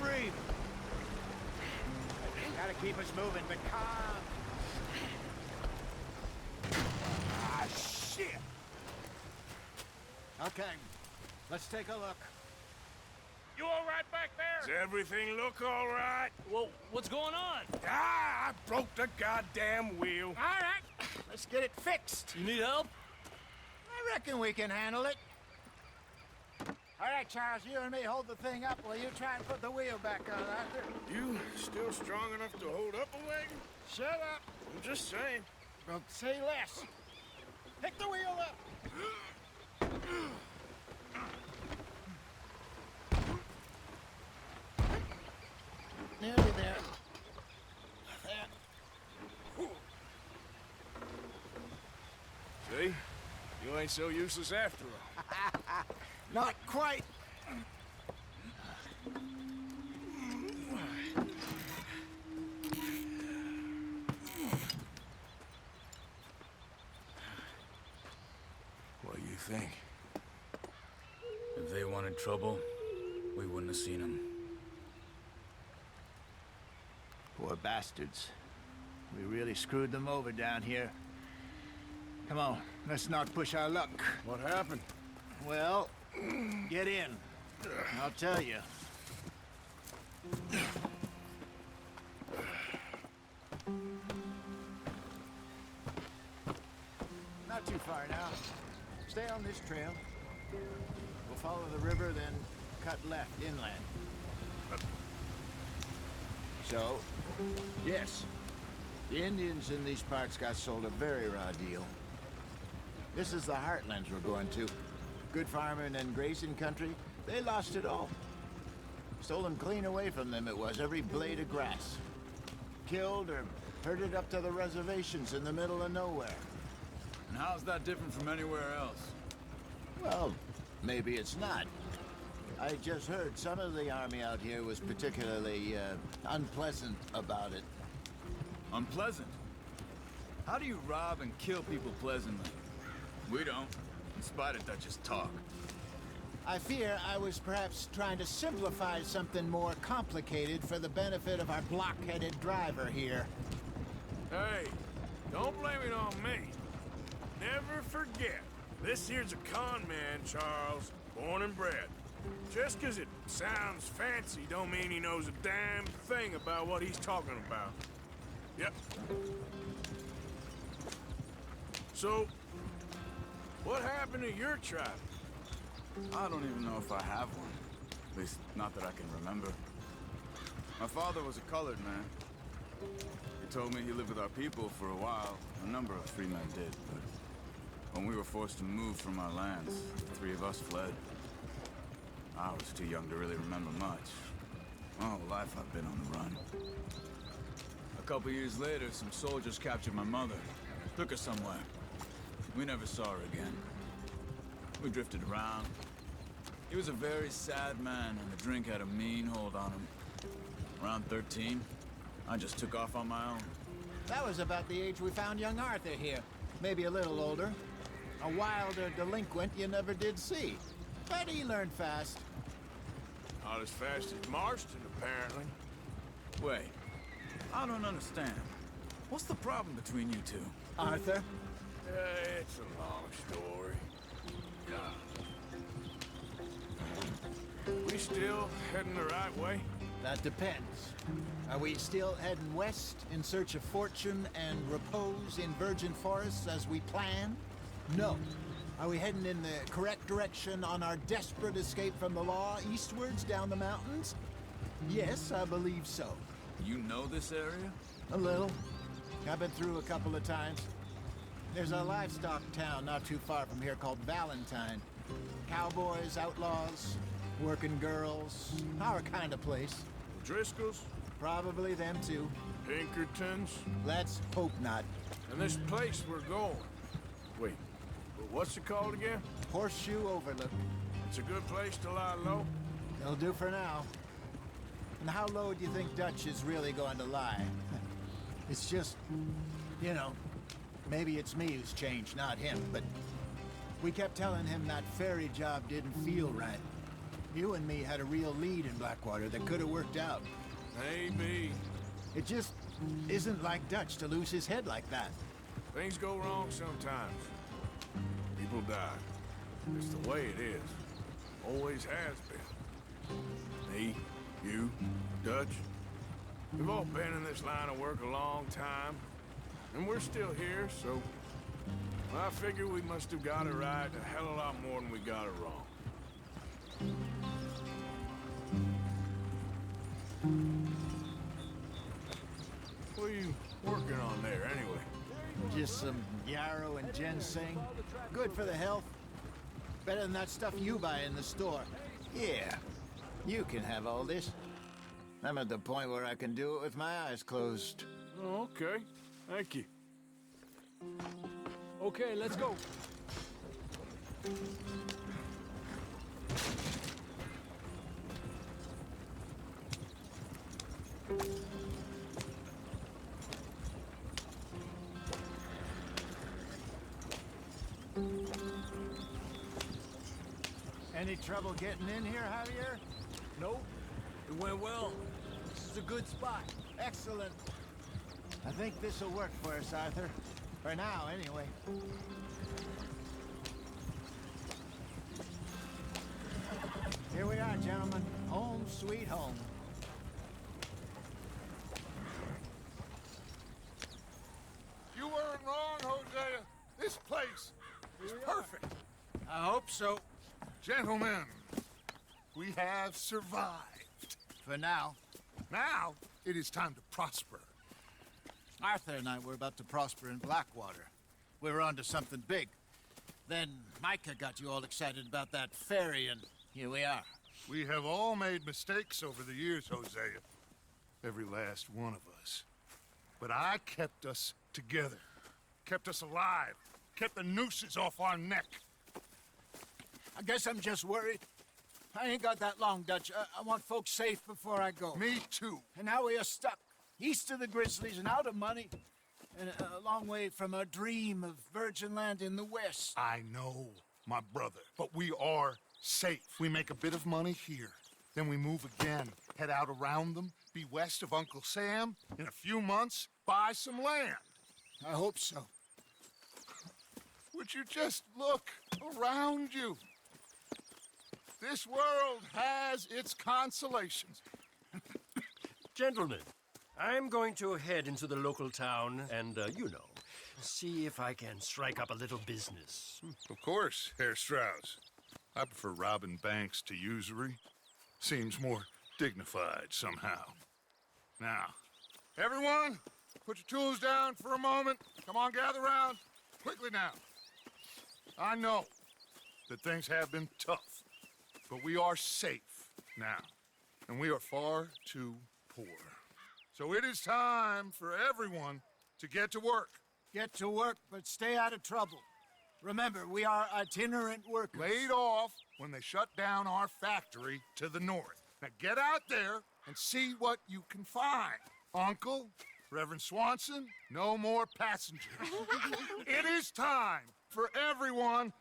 free. Gotta keep us moving, but calm. Ah, shit! Okay, let's take a look. You all right back there? Does everything look all right? Well, what's going on? Ah, I broke the goddamn wheel. All right, let's get it fixed. You need help? I reckon we can handle it. All right, Charles, you and me hold the thing up while you try and put the wheel back on, Arthur. You still strong enough to hold up a wagon? Shut up. I'm just saying. Well, say less. Pick the wheel up. Nearly there. See? You ain't so useless after all. Not quite. What do you think? If they wanted trouble, we wouldn't have seen them. Poor bastards. We really screwed them over down here. Come on, let's not push our luck. What happened? Well, get in. I'll tell you. Not too far now. Stay on this trail. We'll follow the river, then cut left inland. So, yes, the Indians in these parts got sold a very raw deal. This is the heartlands we're going to. Good farming and grazing country, they lost it all. Stolen clean away from them it was, every blade of grass. Killed or herded up to the reservations in the middle of nowhere. And how's that different from anywhere else? Well, maybe it's not. I just heard some of the army out here was particularly, unpleasant about it. Unpleasant? How do you rob and kill people pleasantly? We don't, in spite of Dutch's talk. I fear I was perhaps trying to simplify something more complicated for the benefit of our block-headed driver here. Hey, don't blame it on me. Never forget, this here's a con man, Charles, born and bred. Just 'cause it sounds fancy don't mean he knows a damn thing about what he's talking about. Yep. So, what happened to your tribe? I don't even know if I have one. At least, not that I can remember. My father was a colored man. He told me he lived with our people for a while. A number of free men did, but when we were forced to move from our lands, the three of us fled. I was too young to really remember much. My whole life I've been on the run. A couple years later, some soldiers captured my mother. Took her somewhere. We never saw her again. We drifted around. He was a very sad man, and the drink had a mean hold on him. Around 13, I just took off on my own. That was about the age we found young Arthur here. Maybe a little older. A wilder delinquent you never did see. But he learned fast. Not as fast as Marston, apparently. Wait, I don't understand. What's the problem between you two? Arthur? It's a long story. We still heading the right way? That depends. Are we still heading west in search of fortune and repose in virgin forests as we planned? No. Are we heading in the correct direction on our desperate escape from the law eastwards down the mountains? Yes, I believe so. You know this area? A little. I've been through a couple of times. There's a livestock town not too far from here called Valentine. Cowboys, outlaws, working girls, our kind of place. Driscoll's? Probably them too. Pinkertons? Let's hope not. And this place we're going. Wait, what's it called again? Horseshoe Overlook. It's a good place to lie low? It'll do for now. And how low do you think Dutch is really going to lie? It's just, you know, maybe it's me who's changed, not him, but we kept telling him that ferry job didn't feel right. You and me had a real lead in Blackwater that could have worked out. Maybe. It just isn't like Dutch to lose his head like that. Things go wrong sometimes. People die. It's the way it is. Always has been. Me, you, Dutch. We've all been in this line of work a long time. And we're still here, so... I figure we must have got it right a hell of a lot more than we got it wrong. What are you working on there, anyway? Just some yarrow and ginseng. Good for the health. Better than that stuff you buy in the store. Yeah, you can have all this. I'm at the point where I can do it with my eyes closed. Oh, okay. Thank you. Okay, let's go. Any trouble getting in here, Javier? Nope. It went well. This is a good spot. Excellent. I think this'll work for us, Arthur. For now, anyway. Here we are, gentlemen. Home sweet home. You weren't wrong, Hosea. This place is perfect. I hope so. Gentlemen, we have survived. For now. Now, it is time to prosper. Arthur and I were about to prosper in Blackwater. We were onto something big. Then Micah got you all excited about that ferry, and here we are. We have all made mistakes over the years, Hosea. Every last one of us. But I kept us together. Kept us alive. Kept the nooses off our neck. I guess I'm just worried. I ain't got that long, Dutch. I want folks safe before I go. Me too. And now we are stuck, east of the Grizzlies and out of money, and a long way from our dream of virgin land in the west. I know, my brother. But we are safe. We make a bit of money here. Then we move again, head out around them, be west of Uncle Sam. In a few months, buy some land. I hope so. Would you just look around you? This world has its consolations. Gentlemen, I'm going to head into the local town and, see if I can strike up a little business. Of course, Herr Strauss. I prefer robbing banks to usury. Seems more dignified somehow. Now, everyone, put your tools down for a moment. Come on, gather round. Quickly now. I know that things have been tough, but we are safe now, and we are far too poor. So it is time for everyone to get to work. Get to work, but stay out of trouble. Remember, we are itinerant workers. Laid off when they shut down our factory to the north. Now get out there and see what you can find. Uncle, Reverend Swanson, no more passengers. It is time for everyone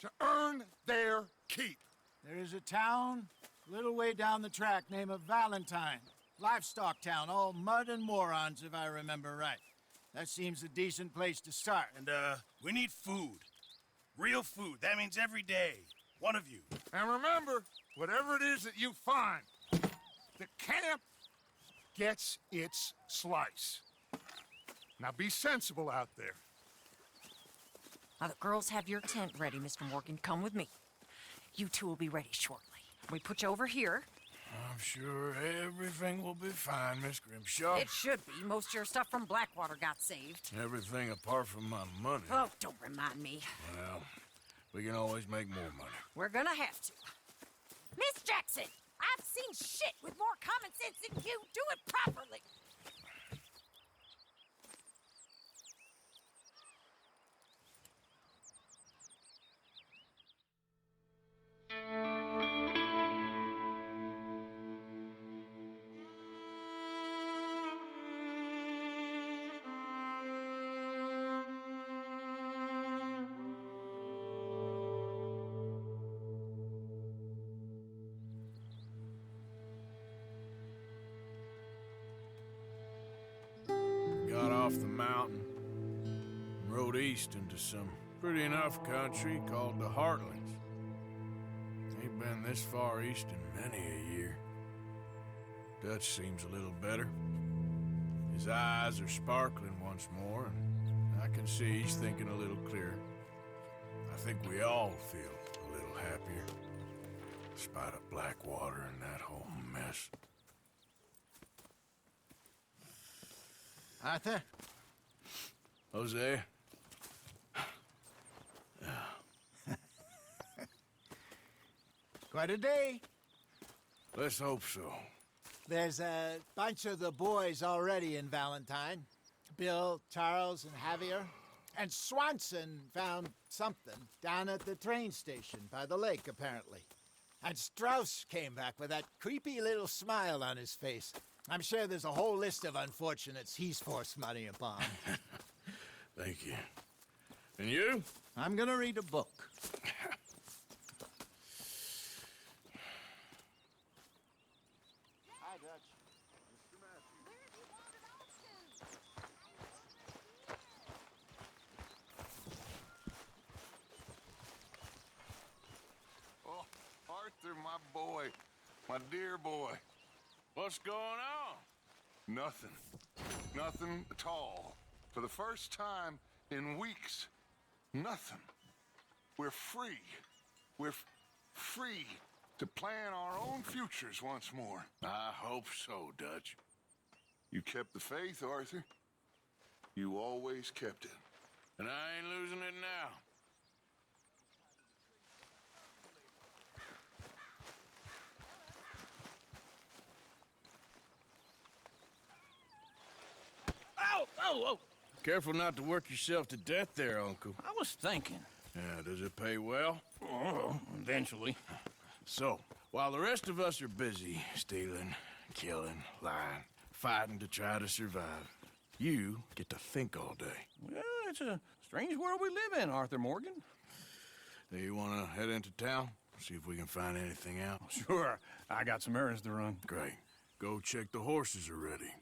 to earn their keep. There is a town a little way down the track named Valentine. Livestock town, all mud and morons, if I remember right. That seems a decent place to start. And, we need food. Real food. That means every day. One of you. And remember, whatever it is that you find, the camp gets its slice. Now be sensible out there. Now the girls have your tent ready, Mr. Morgan. Come with me. You two will be ready shortly. We put you over here. I'm sure everything will be fine, Miss Grimshaw. It should be. Most of your stuff from Blackwater got saved. Everything apart from my money. Oh, don't remind me. Well, we can always make more money. We're gonna have to. Miss Jackson, I've seen shit with more common sense than you. Do it properly. rode east into some pretty enough country called the Heartlands. Ain't been this far east in many a year. Dutch seems a little better. His eyes are sparkling once more, and I can see he's thinking a little clearer. I think we all feel a little happier, despite of Blackwater and that whole mess. Arthur? Jose? Quite a day. Let's hope so. There's a bunch of the boys already in Valentine. Bill, Charles, and Javier. And Swanson found something down at the train station by the lake, apparently. And Strauss came back with that creepy little smile on his face. I'm sure there's a whole list of unfortunates he's forced money upon. Thank you. And you? I'm gonna read a book. Hi, Dutch. Oh, Arthur, my boy. My dear boy. What's going on? Nothing. Nothing at all. For the first time in weeks, nothing. We're free. We're free to plan our own futures once more. I hope so, Dutch. You kept the faith, Arthur. You always kept it. And I ain't losing it now. Ow! Oh, oh! Careful not to work yourself to death there, Uncle. I was thinking. Yeah, does it pay well? Oh, eventually. So, while the rest of us are busy stealing, killing, lying, fighting to try to survive, you get to think all day. Well, it's a strange world we live in, Arthur Morgan. Do you want to head into town? See if we can find anything out? Sure. I got some errands to run. Great. Go check the horses are ready.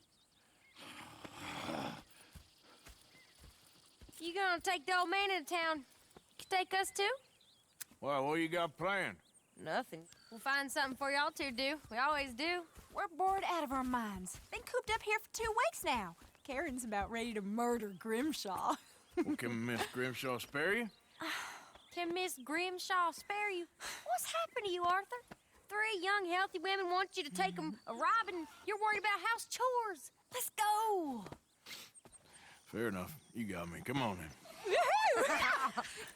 You gonna take the old man into town? Take us too? Well, what you got planned? Nothing. We'll find something for y'all to do. We always do. We're bored out of our minds. Been cooped up here for 2 weeks now. Karen's about ready to murder Grimshaw. Well, can Miss Grimshaw spare you? Can Miss Grimshaw spare you? What's happened to you, Arthur? 3 young, healthy women want you to take them a robbing. You're worried about house chores. Let's go. Fair enough. You got me. Come on then.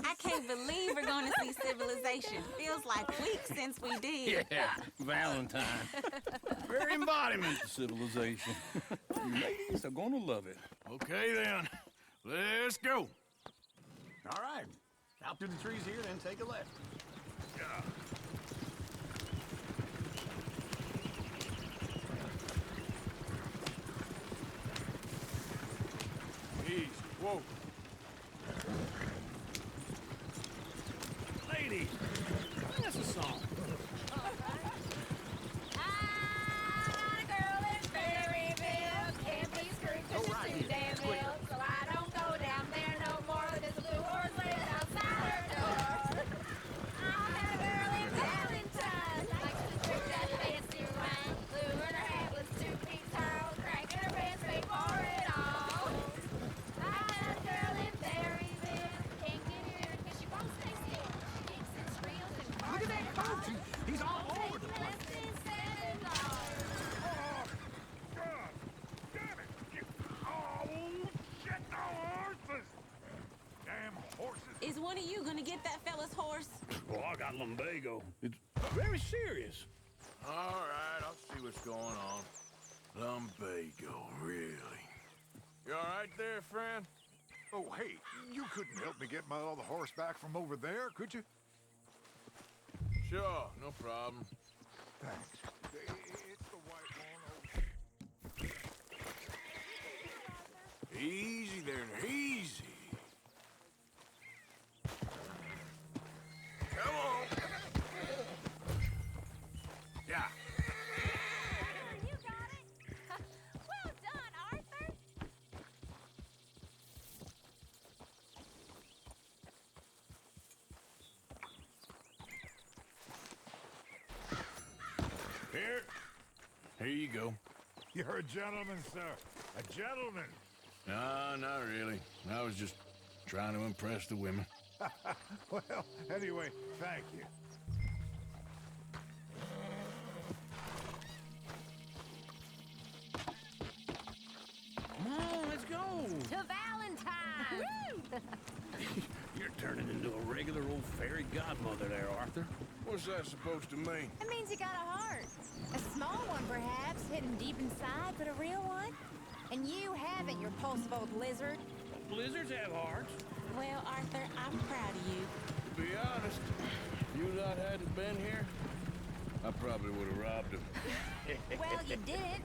I can't believe we're going to see civilization. Feels like weeks since we did. Yeah, Valentine. Very embodiment of civilization. You ladies are gonna love it. Okay then. Let's go. All right. Out through the trees here, then take a left. Easy. Whoa. Ladies, sing us a song. He's all over the place. Is one of you going to get that fella's horse? Well, I got lumbago. It's very serious. All right, I'll see what's going on. Lumbago, really? You all right there, friend? Oh, hey, you couldn't help me get my other horse back from over there, could you? Sure, no problem. Thanks. It's the white one. Easy there, easy. Come on. Yeah. You got it. Well done, Arthur. Here you go. You're a gentleman, sir. A gentleman. No, not really. I was just trying to impress the women. Well, anyway, thank you. Come on, let's go. To Valentine! You're turning into a regular old fairy godmother there, Arthur. What's that supposed to mean? It means you got a heart. A small one, perhaps, hidden deep inside, but a real one. And you haven't, you repulsive old lizard. Blizzards have hearts. Well, Arthur, I'm proud of you. To be honest, if you lot hadn't been here, I probably would have robbed him. Well, you did it.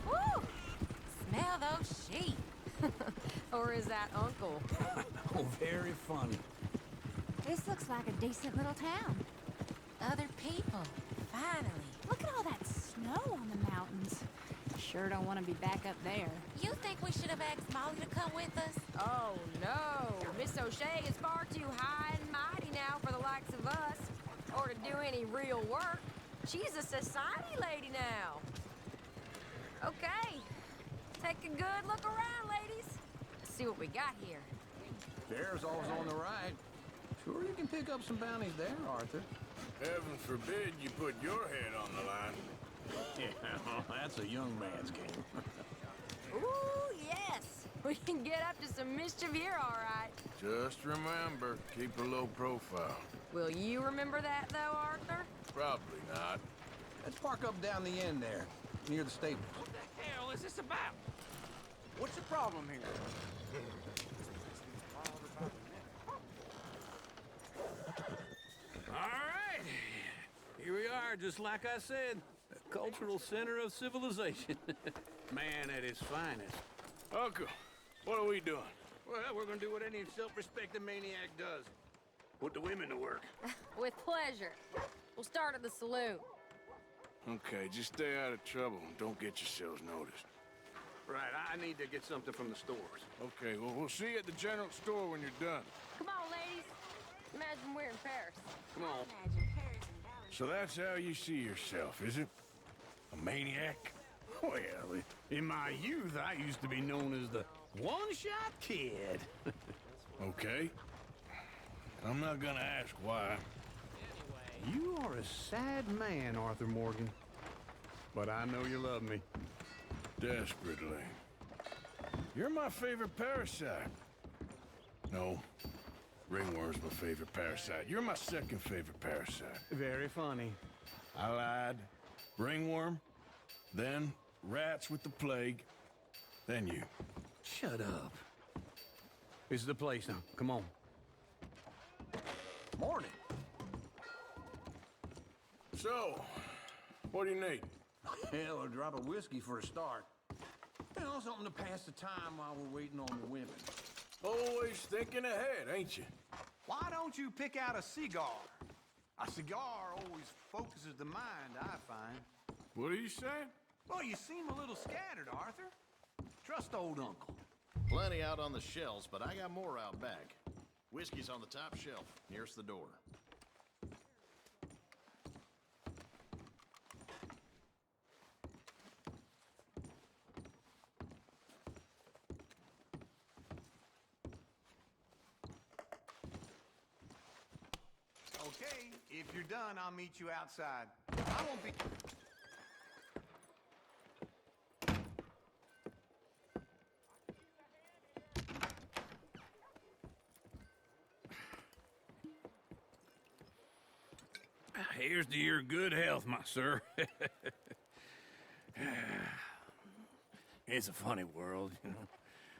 Woo! Smell those sheep. Or is that Uncle? Oh, very funny. This looks like a decent little town. Other people, finally. Look at all that snow on the mountains. Sure don't want to be back up there. You think we should have asked Molly to come with us? Oh, no. Miss O'Shea is far too high and mighty now for the likes of us, or to do any real work. She's a society lady now. Okay. Take a good look around, ladies. See what we got here. Bear's always on the right. Sure you can pick up some bounties there, Arthur. Heaven forbid you put your head on the line. Yeah, that's a young man's game. Ooh, yes. We can get up to some mischief here, all right. Just remember, keep a low profile. Will you remember that, though, Arthur? Probably not. Let's park up down the end there, near the stable. What the hell is this about? What's the problem here? All right. Here we are, just like I said. A cultural center of civilization. Man at his finest. Uncle, what are we doing? Well, we're gonna do what any self-respecting maniac does. Put the women to work. With pleasure. We'll start at the saloon. Okay, just stay out of trouble and don't get yourselves noticed. Right, I need to get something from the stores. Okay, well, we'll see you at the general store when you're done. Come on, ladies. Imagine we're in Paris. Come on. Imagine Paris and Dallas. So that's how you see yourself, is it? A maniac? Well, in my youth, I used to be known as the one-shot kid. Okay. I'm not gonna ask why. You are a sad man, Arthur Morgan. But I know you love me. Desperately. You're my favorite parasite. No, ringworm's my favorite parasite. You're my second favorite parasite. Very funny. I lied. Ringworm, then rats with the plague, then you. Shut up. This is the place now. Come on. Morning. So, what do you need? Hell, a drop of whiskey for a start. You know, something to pass the time while we're waiting on the women. Always thinking ahead, ain't you? Why don't you pick out a cigar? A cigar always focuses the mind, I find. What are you saying? Well, you seem a little scattered, Arthur. Trust old Uncle. Plenty out on the shelves, but I got more out back. Whiskey's on the top shelf, nearest the door. Okay, if you're done, I'll meet you outside. I won't be... Here's to your good health, my sir. It's a funny world, you know.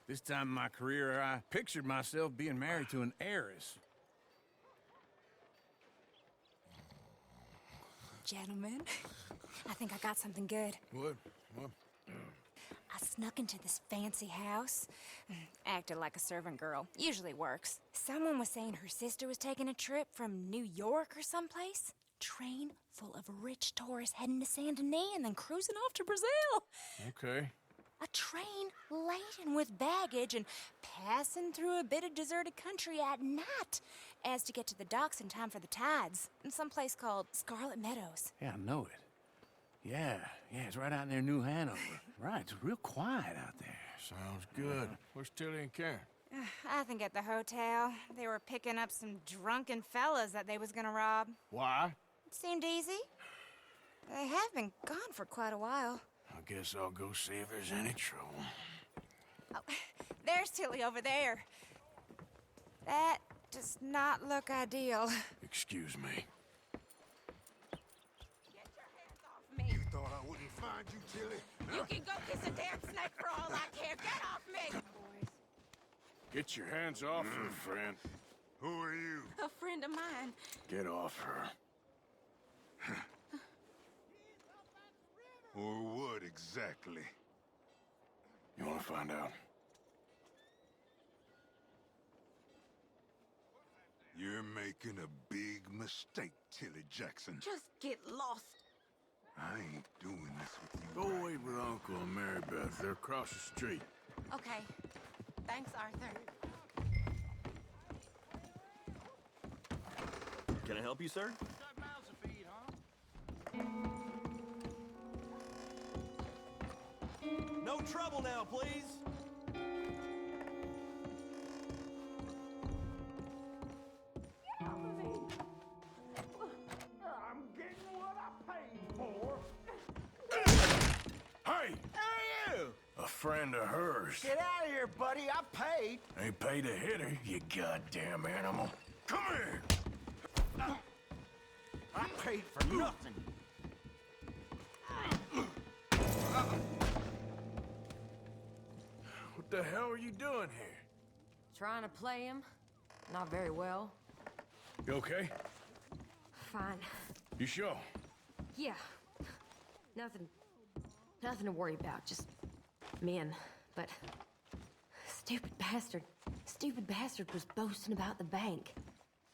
This time in my career, I pictured myself being married to an heiress. Gentlemen, I think I got something good. What? I snuck into this fancy house, acted like a servant girl. Usually works. Someone was saying her sister was taking a trip from New York or someplace. train full of rich tourists heading to Saint Denis and then cruising off to Brazil. Okay. A train laden with baggage and passing through a bit of deserted country at night as to get to the docks in time for the tides in some place called Scarlet Meadows. Yeah, I know it. Yeah, it's right out near New Hanover. Right, it's real quiet out there. Sounds good. Where's Tilly and Karen? I think at the hotel. They were picking up some drunken fellas that they was gonna rob. Why? It seemed easy. They have been gone for quite a while. I guess I'll go see if there's any trouble. Oh, there's Tilly over there. That does not look ideal. Excuse me. Get your hands off me! You thought I wouldn't find you, Tilly? You can go kiss a damn snake for all I care. Get off me! Get your hands off her, friend. Who are you? A friend of mine. Get off her. Or what exactly? You want to find out? You're making a big mistake, Tilly Jackson. Just get lost. I ain't doing this with you. Go wait with Uncle and Mary Beth. They're across the street. Okay. Thanks, Arthur. Can I help you, sir? No trouble now, please. I'm getting what I paid for. Hey! Who are you? A friend of hers. Get out of here, buddy. I paid. Ain't paid to hit her, you goddamn animal. Come here! I paid for nothing. What the hell are you doing here? Trying to play him. Not very well. You okay? Fine. You sure? Yeah. Nothing to worry about. Just men. But stupid bastard was boasting about the bank.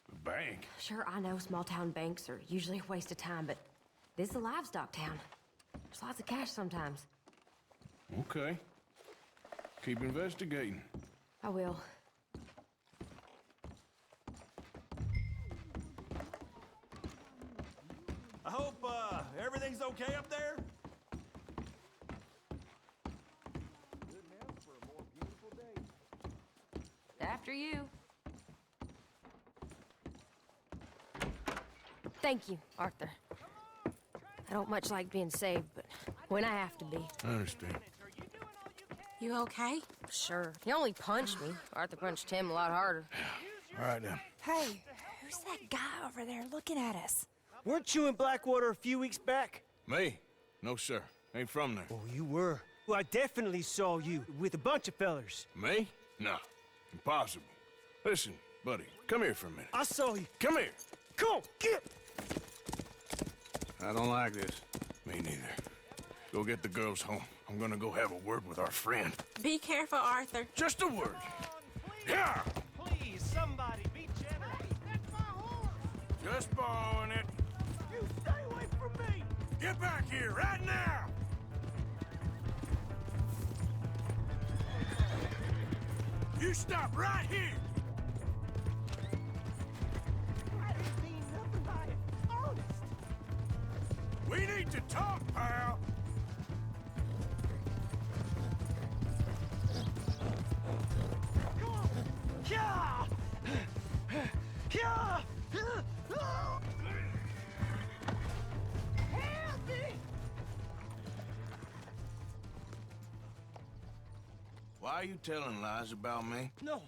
The bank? Sure, I know small town banks are usually a waste of time, but this is a livestock town. There's lots of cash sometimes. Okay. Keep investigating. I will. I hope, everything's okay up there? After you. Thank you, Arthur. I don't much like being saved, but when I have to be. I understand. You okay? Sure. He only punched me. Arthur punched him a lot harder. All right, then. Hey, who's that guy over there looking at us? Weren't you in Blackwater a few weeks back? Me? No, sir. Ain't from there. Oh, you were. Well, I definitely saw you with a bunch of fellers. Me? No. Impossible. Listen, buddy, come here for a minute. I saw you. Come here. Come on, get! I don't like this. Me neither. Go get the girls home. I'm gonna go have a word with our friend. Be careful, Arthur. Just a word. Yeah! Please, somebody, be generous. That's my horse! Just borrowing it. You stay away from me! Get back here right now! You stop right here! I didn't mean nothing by it. Honest! We need to talk, pal! Come on! Yeah! Yeah! Help me! Why are you telling lies about me? No.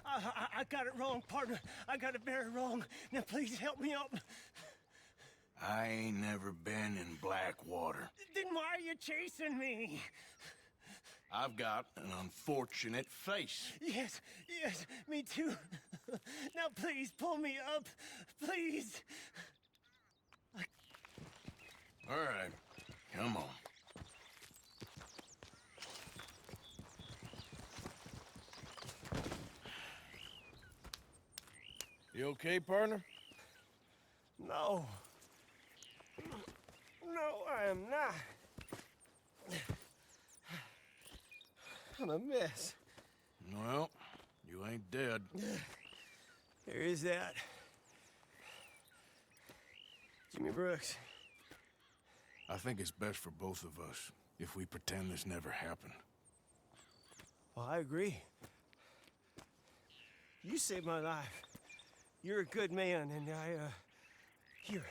I got it wrong, partner. I got it very wrong. Now, please help me up. I ain't never been in Blackwater. Then why are you chasing me? I've got an unfortunate face. Yes, me too. Now, please, pull me up. Please. All right, come on. You okay, partner? No. No, I am not. I'm a mess. Well, you ain't dead. There is that. Jimmy Brooks. I think it's best for both of us if we pretend this never happened. Well, I agree. You saved my life. You're a good man, and here.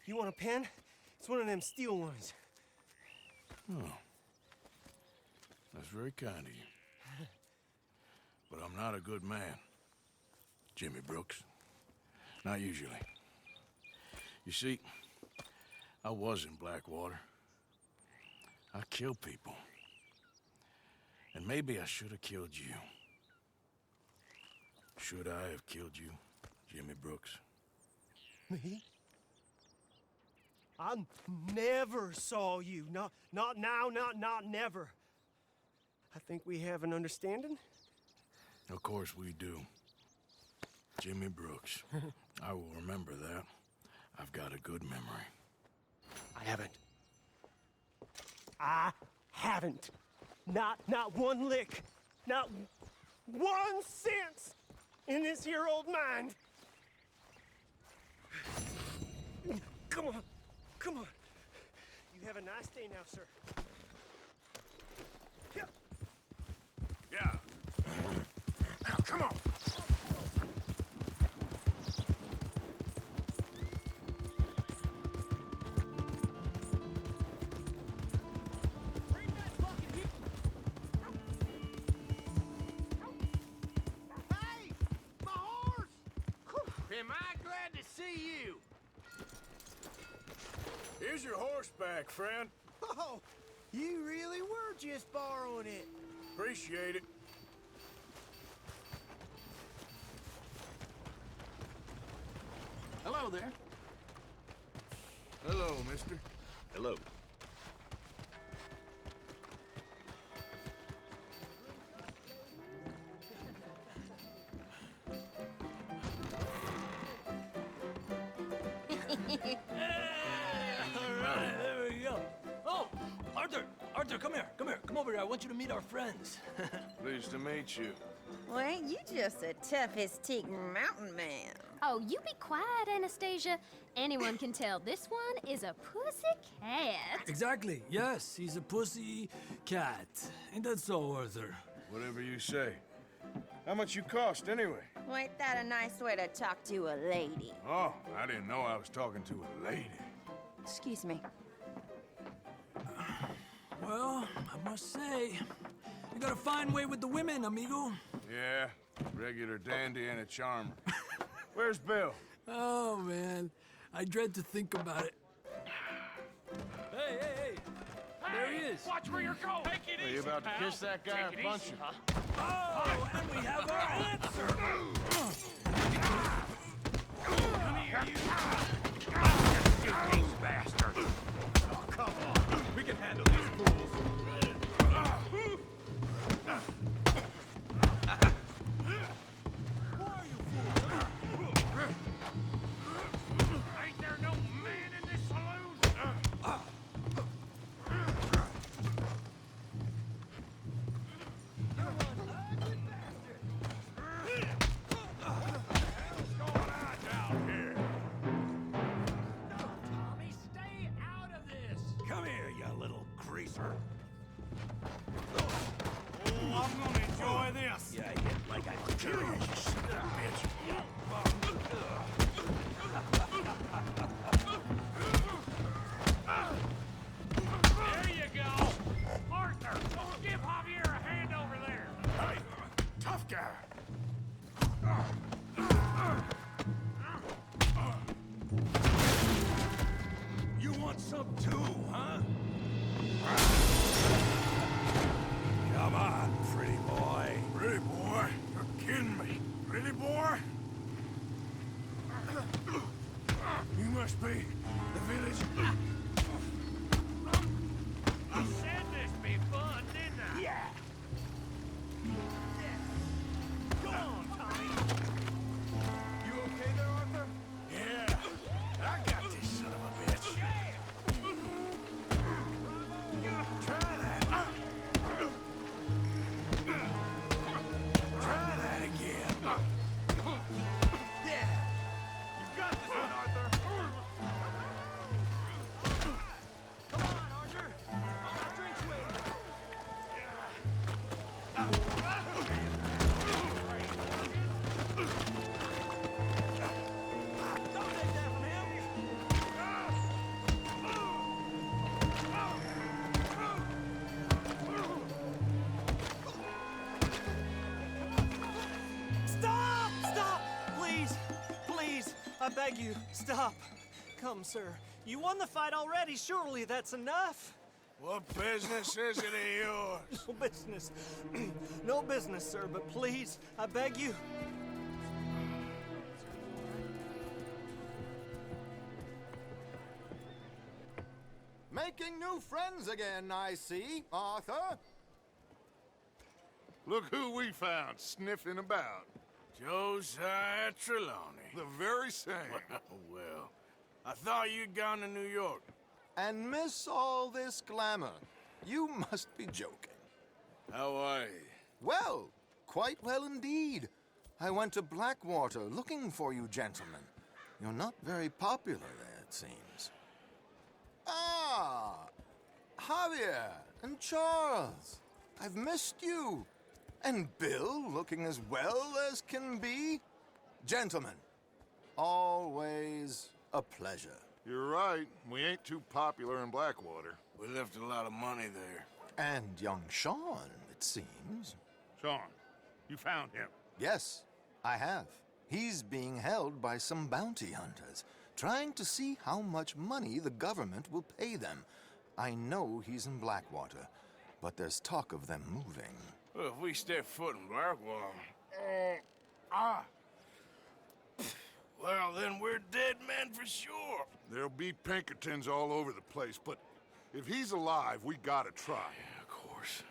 You want a pen? It's one of them steel ones. Oh. That's very kind of you. But I'm not a good man, Jimmy Brooks. Not usually. You see, I was in Blackwater. I killed people. And maybe I should have killed you. Should I have killed you, Jimmy Brooks? Me? I never saw you. Not now, not never. I think we have an understanding. Of course we do. Jimmy Brooks. I will remember that. I've got a good memory. I haven't. Not one lick. Not 1 cent in this here old mind. Come on. You have a nice day now, sir. Yeah. Now, come on. Hey! My horse! Am I glad to see you? Here's your horseback, friend. Oh, you really were just borrowing it. Appreciate it. Hello there. Hello, mister. Hello. There we go. Oh, Arthur, come here. Come over here. I want you to meet our friends. Pleased to meet you. Well, ain't you just a tough as teak mountain man? Oh, you be quiet, Anastasia. Anyone can tell this one is a pussy cat. Exactly. Yes, he's a pussy cat. Ain't that so, Arthur? Whatever you say. How much you cost, anyway? Well, ain't that a nice way to talk to a lady? Oh, I didn't know I was talking to a lady. Excuse me. Well, I must say, you got a fine way with the women, amigo. Yeah, regular dandy and a charmer. Where's Bill? Oh, man. I dread to think about it. Hey! There he is. Watch where you're going. Take it Are you about to kiss that guy or punch him? Oh, and we have our answer. Come here, you bastard. Oh, come on. We can handle these fools. Ain't there no man in this saloon? Come here, you little greaser. Oh, I'm gonna enjoy this. Yeah, like I kill you, you son of a bitch. There you go. Arthur, give Javier a hand over there. Hey, tough guy. You want some too, huh? Come on, pretty boy. Pretty boy? You're kidding me. Pretty boy? You must be the village. I said this be fun, didn't I? Yeah. Go on, Tommy. You okay there, Arthur? Yeah. Stop! Stop! Please! Please! I beg you, stop. Come, sir. You won the fight already. Surely that's enough. What business is it of yours? No business. No business, sir, but please, I beg you. Making new friends again, I see, Arthur. Look who we found sniffing about. Josiah Trelawney. The very same. Well, I thought you'd gone to New York. And miss all this glamour. You must be joking. How are you? Well, quite well indeed. I went to Blackwater looking for you gentlemen. You're not very popular there, it seems. Ah! Javier and Charles. I've missed you. And Bill looking as well as can be. Gentlemen, always a pleasure. You're right. We ain't too popular in Blackwater. We left a lot of money there. And young Sean, it seems. Sean, you found him? Yes, I have. He's being held by some bounty hunters, trying to see how much money the government will pay them. I know he's in Blackwater, but there's talk of them moving. Well, if we step foot in Blackwater... Well, then we're dead men for sure. There'll be Pinkertons all over the place, but if he's alive, we gotta try. Yeah, of course.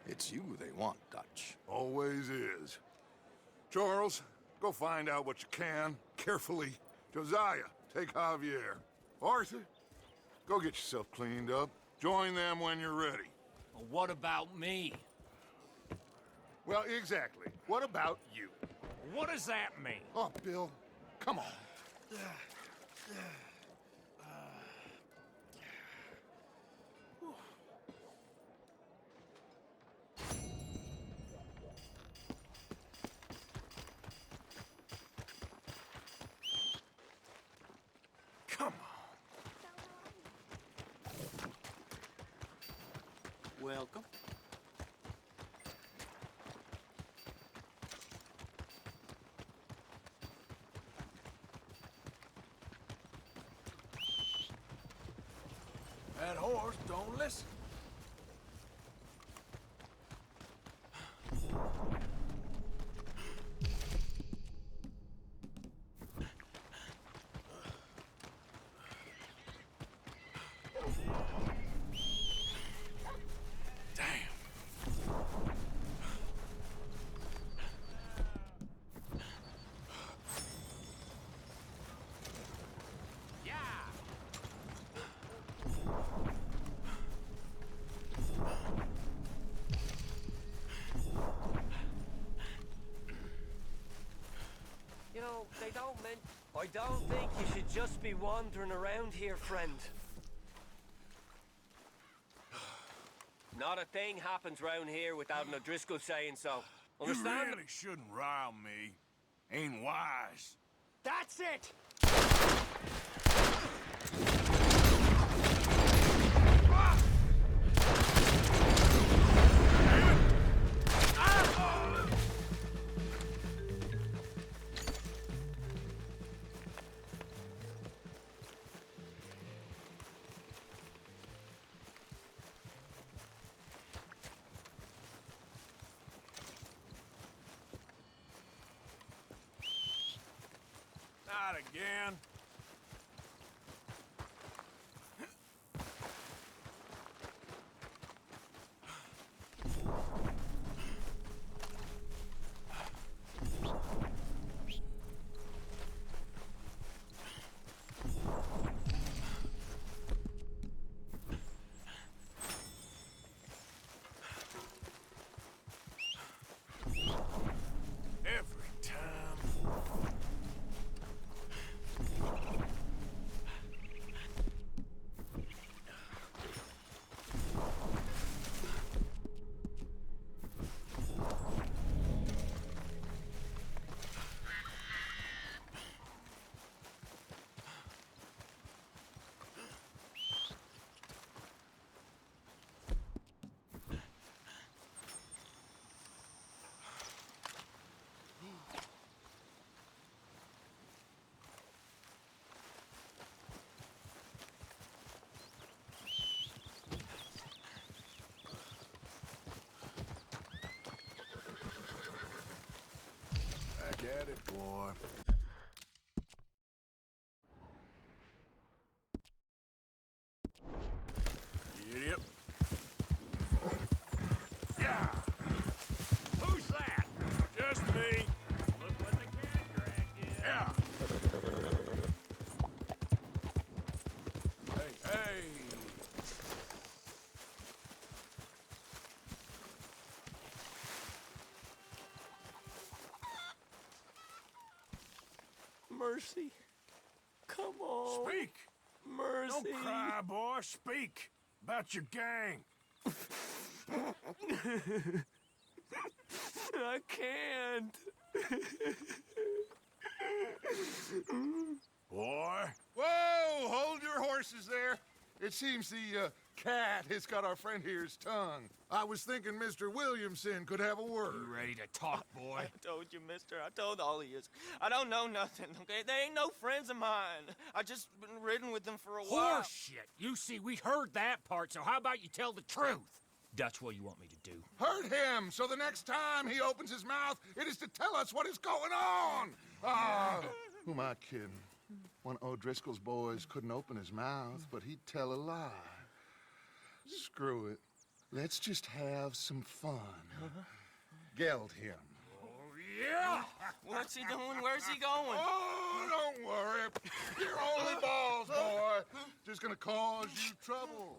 It's you they want, Dutch. Always is. Charles, go find out what you can, carefully. Josiah, take Javier. Arthur, go get yourself cleaned up. Join them when you're ready. Well, what about me? Well, exactly. What about you? What does that mean? Oh, Bill, come on. Come on. Welcome. That horse don't listen. I don't think you should just be wandering around here, friend. Not a thing happens round here without an O'Driscoll saying so. Understand? You really shouldn't rile me. Ain't wise. That's it! Not again. Every time. at it, boy. Idiot. Yeah! Who's that? Just me. Look what the cat dragged in. Yeah. Hey. Mercy. Come on. Speak. Mercy. Don't cry, boy. Speak about your gang. I can't. Boy. Whoa! Hold your horses there. It seems the cat has got our friend here's tongue. I was thinking Mr. Williamson could have a word. You ready to talk, boy? I told you, mister. I told all of you. I don't know nothing, okay? They ain't no friends of mine. I just been riding with them for a while. Horseshit! You see, we heard that part, so how about you tell the truth? That's what you want me to do. Hurt him, so the next time he opens his mouth, it is to tell us what is going on. Who am I kidding? One of O'Driscoll's boys couldn't open his mouth, but he'd tell a lie. Screw it. Let's just have some fun. Geld him. Yeah! What's he doing? Where's he going? Oh, don't worry. You're only balls, boy. Just gonna cause you trouble.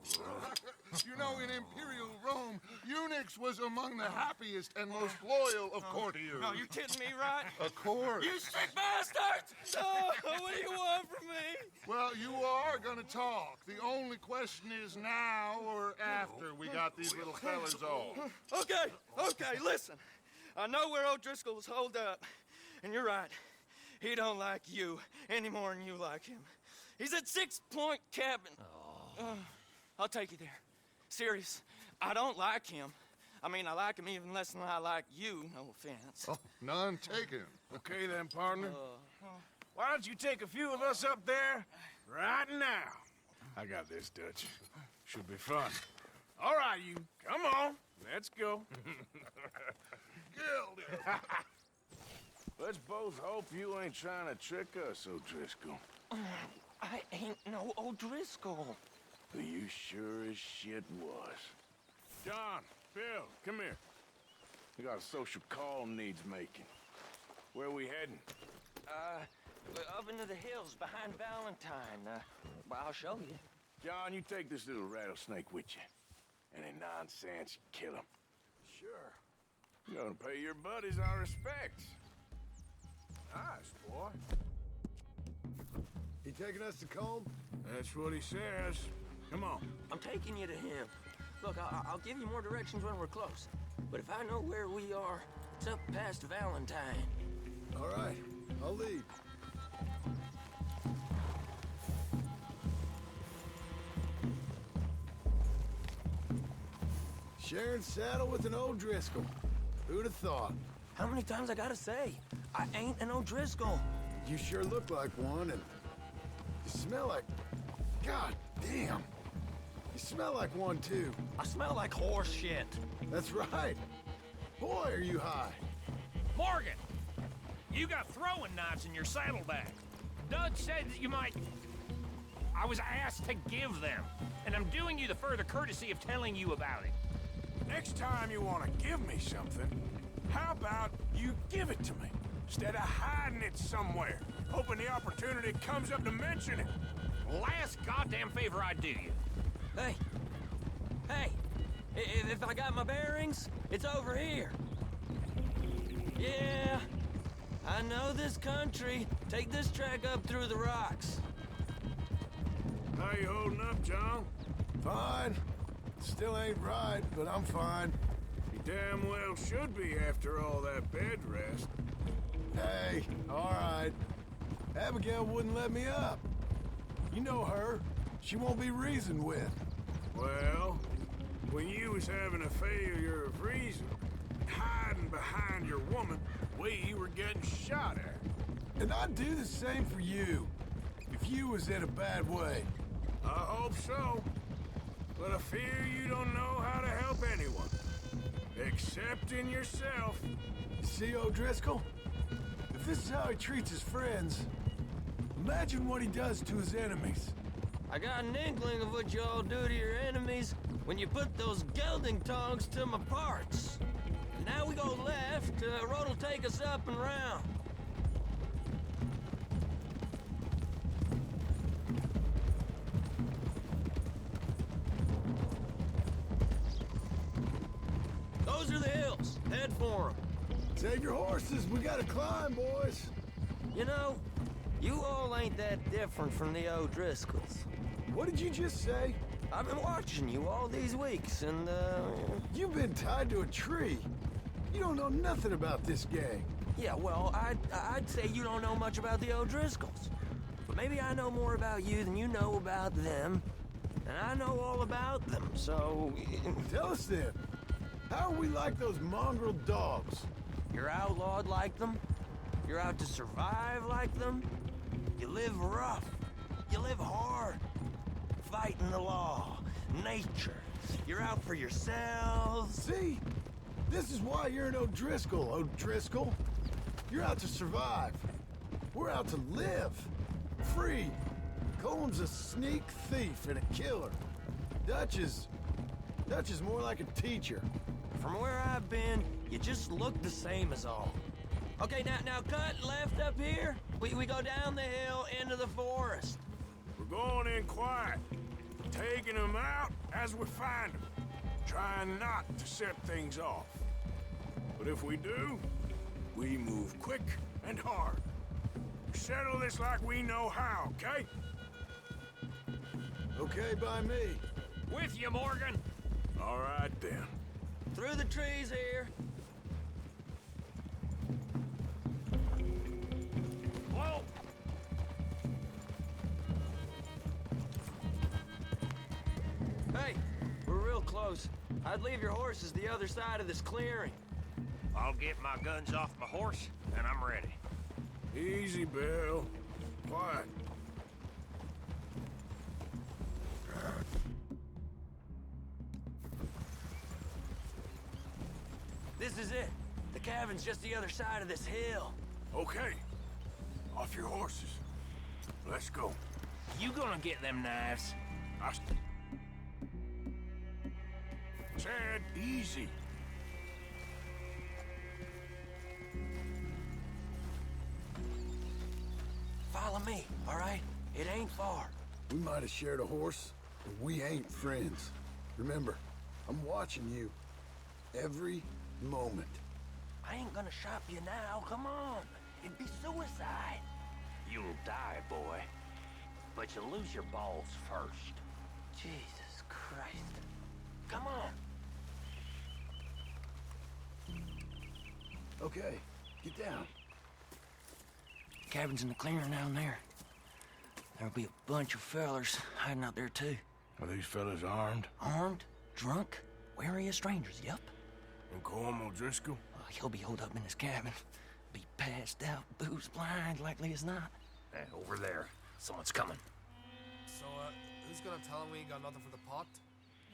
You know, in Imperial Rome, eunuchs was among the happiest and most loyal of courtiers. No, you kidding me, right? Of course. You sick bastards! Oh, what do you want from me? Well, you are gonna talk. The only question is now or after we got these little fellas off. Okay, listen. I know where O'Driscoll was holed up, and you're right. He don't like you any more than you like him. He's at 6 Point Cabin. I'll take you there. Serious, I don't like him. I mean, I like him even less than I like you, no offense. Oh, none taken. Okay then, partner. Why don't you take a few of us up there right now? I got this, Dutch. Should be fun. All right, you. Come on. Let's go. Let's both hope you ain't trying to trick us, O'Driscoll. I ain't no O'Driscoll. You sure as shit was. John, Bill, come here. We got a social call needs making. Where we heading? Up into the hills behind Valentine. Well, I'll show you. John, you take this little rattlesnake with you. Any nonsense, you kill him. Sure. You gonna pay your buddies our respects. Nice, boy. He taking us to Combe? That's what he says. Come on. I'm taking you to him. Look, I'll give you more directions when we're close. But if I know where we are, it's up past Valentine. All right, I'll lead. Sharing saddle with an O'Driscoll. Who'd have thought? How many times I gotta say? I ain't an O'Driscoll. You sure look like one, and you smell like... God damn. You smell like one, too. I smell like horse shit. That's right. Boy, are you high. Morgan! You got throwing knives in your saddlebag. Dud said that you might... I was asked to give them, and I'm doing you the further courtesy of telling you about it. Next time you want to give me something, how about you give it to me? Instead of hiding it somewhere, hoping the opportunity comes up to mention it. Last goddamn favor I do you. Hey! If I got my bearings, it's over here. Yeah, I know this country. Take this track up through the rocks. How you holding up, John? Fine. Still ain't right, but I'm fine. You damn well should be after all that bed rest. Hey, all right. Abigail wouldn't let me up. You know her. She won't be reasoned with. Well, when you was having a failure of reason, hiding behind your woman, we were getting shot at. And I'd do the same for you, if you was in a bad way. I hope so. But I fear you don't know how to help anyone. Except in yourself. You see, O'Driscoll? If if this is how he treats his friends, imagine what he does to his enemies. I got an inkling of what you all do to your enemies when you put those gelding tongs to my parts. Now we go left, road will take us up and round. Those are the hills. Head for them. Save your horses. We gotta climb, boys. You know, you all ain't that different from the O'Driscolls. What did you just say? I've been watching you all these weeks, and, You've been tied to a tree. You don't know nothing about this gang. Yeah, well, I'd say you don't know much about the O'Driscolls. But maybe I know more about you than you know about them. And I know all about them, so... Tell us then. How are we like those mongrel dogs? You're outlawed like them. You're out to survive like them. You live rough. You live hard. Fighting the law. Nature. You're out for yourselves. See? This is why you're an O'Driscoll, O'Driscoll. You're out to survive. We're out to live. Free. Cole's a sneak thief and a killer. Dutch is more like a teacher. From where I've been, you just look the same as all. Okay, now cut left up here. We go down the hill into the forest. We're going in quiet, taking them out as we find them, trying not to set things off. But if we do, we move quick and hard. Settle this like we know how, okay? Okay by me. With you, Morgan. All right, then. Through the trees here. Whoa! Hey, we're real close. I'd leave your horses the other side of this clearing. I'll get my guns off my horse, and I'm ready. Easy, Bill. Quiet. This is it. The cabin's just the other side of this hill. Okay. Off your horses. Let's go. You gonna get them knives? Said easy. Follow me, all right? It ain't far. We might have shared a horse, but we ain't friends. Remember, I'm watching you. Every moment. I ain't gonna shop you now, come on. It'd be suicide. You'll die, boy. But you'll lose your balls first. Jesus Christ. Come on. Okay, get down. Cabin's in the clearing down there. There'll be a bunch of fellers hiding out there, too. Are these fellas armed? Armed? Drunk? Wary of strangers, yup. And Colm O'Driscoll? He'll be holed up in his cabin. Be passed out, booze blind, likely as not. Over there. Someone's coming. So, who's gonna tell him we ain't got nothing for the pot?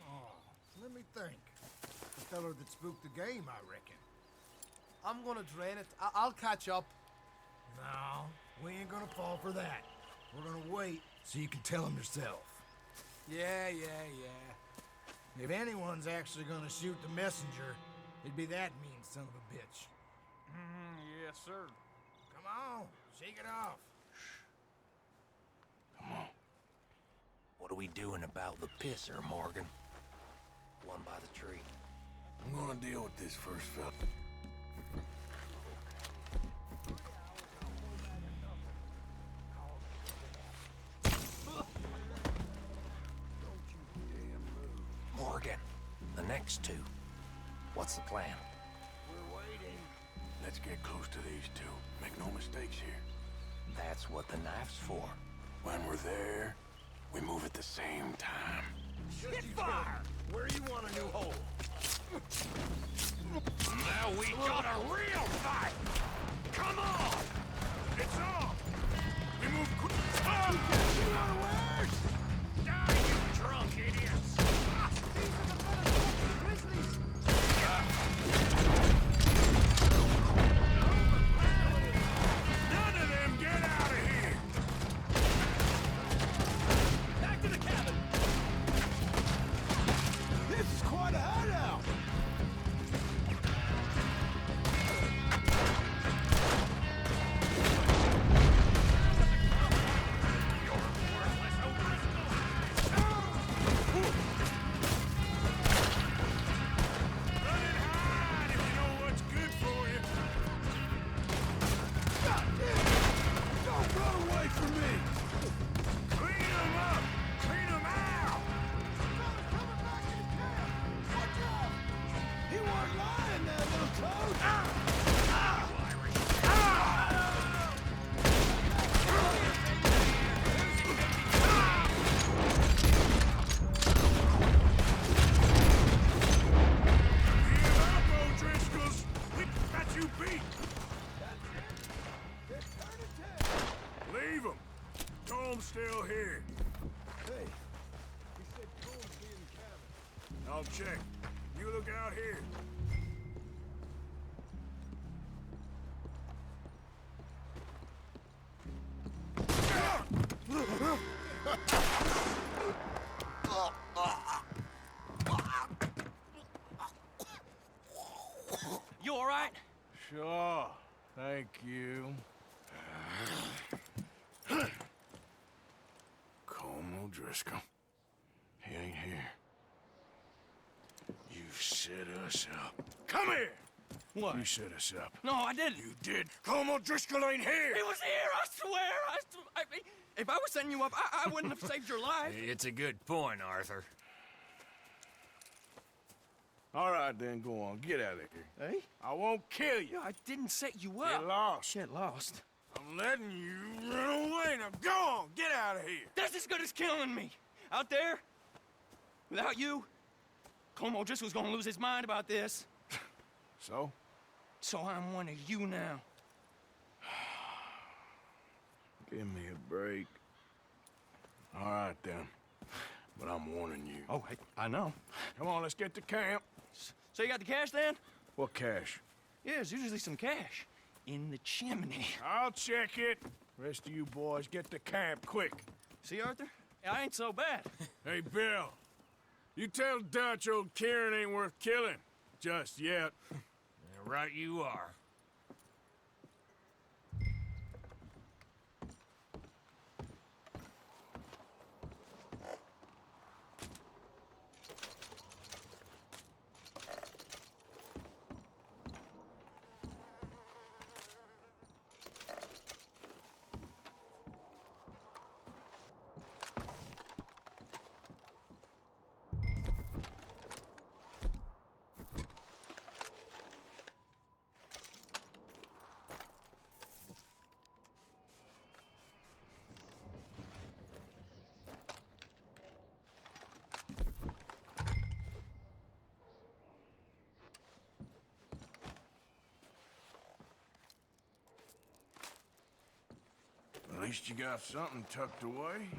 Oh, let me think. The feller that spooked the game, I reckon. I'm gonna drain it. I'll catch up. No, we ain't gonna fall for that. We're gonna wait so you can tell him yourself. Yeah. If anyone's actually gonna shoot the messenger, it'd be that mean son of a bitch. Yes, sir. Come on, shake it off. Come on. What are we doing about the pisser, Morgan? One by the tree. I'm gonna deal with this first, fella. Morgan, the next two. What's the plan? We're waiting. Let's get close to these two. Make no mistakes here. That's what the knife's for. When we're there, we move at the same time. Hit fire! Where you want a new hole? Now we got a real fight! Come on! It's on! We move quick! Die, you drunk idiots! Colm's still here. Hey, he said Cole's be in the cabin. I'll check. You look out here. You all right? Sure. Thank you. Colm O'Driscoll. He ain't here. You set us up. Come here! What? You set us up. No, I didn't. You did. Colm O'Driscoll ain't here! He was here, I swear! If I was setting you up, I wouldn't have saved your life. It's a good point, Arthur. All right, then, go on. Get out of here. Hey? I won't kill you. I didn't set you up. Get lost. Get lost. I'm letting you run away. Now go on. Get out of here. That's as good as killing me. Out there, without you, Colm O'Driscoll's gonna lose his mind about this. So? So I'm one of you now. Give me a break. All right, then. But I'm warning you. Oh, I know. Come on, let's get to camp. So you got the cash, then? What cash? Yeah, there's usually some cash. In the chimney. I'll check it. Rest of you boys, get to camp, quick. See, Arthur? I ain't so bad. Hey, Bill. You tell Dutch old Kieran ain't worth killing. Just yet. Right you are. At least you got something tucked away.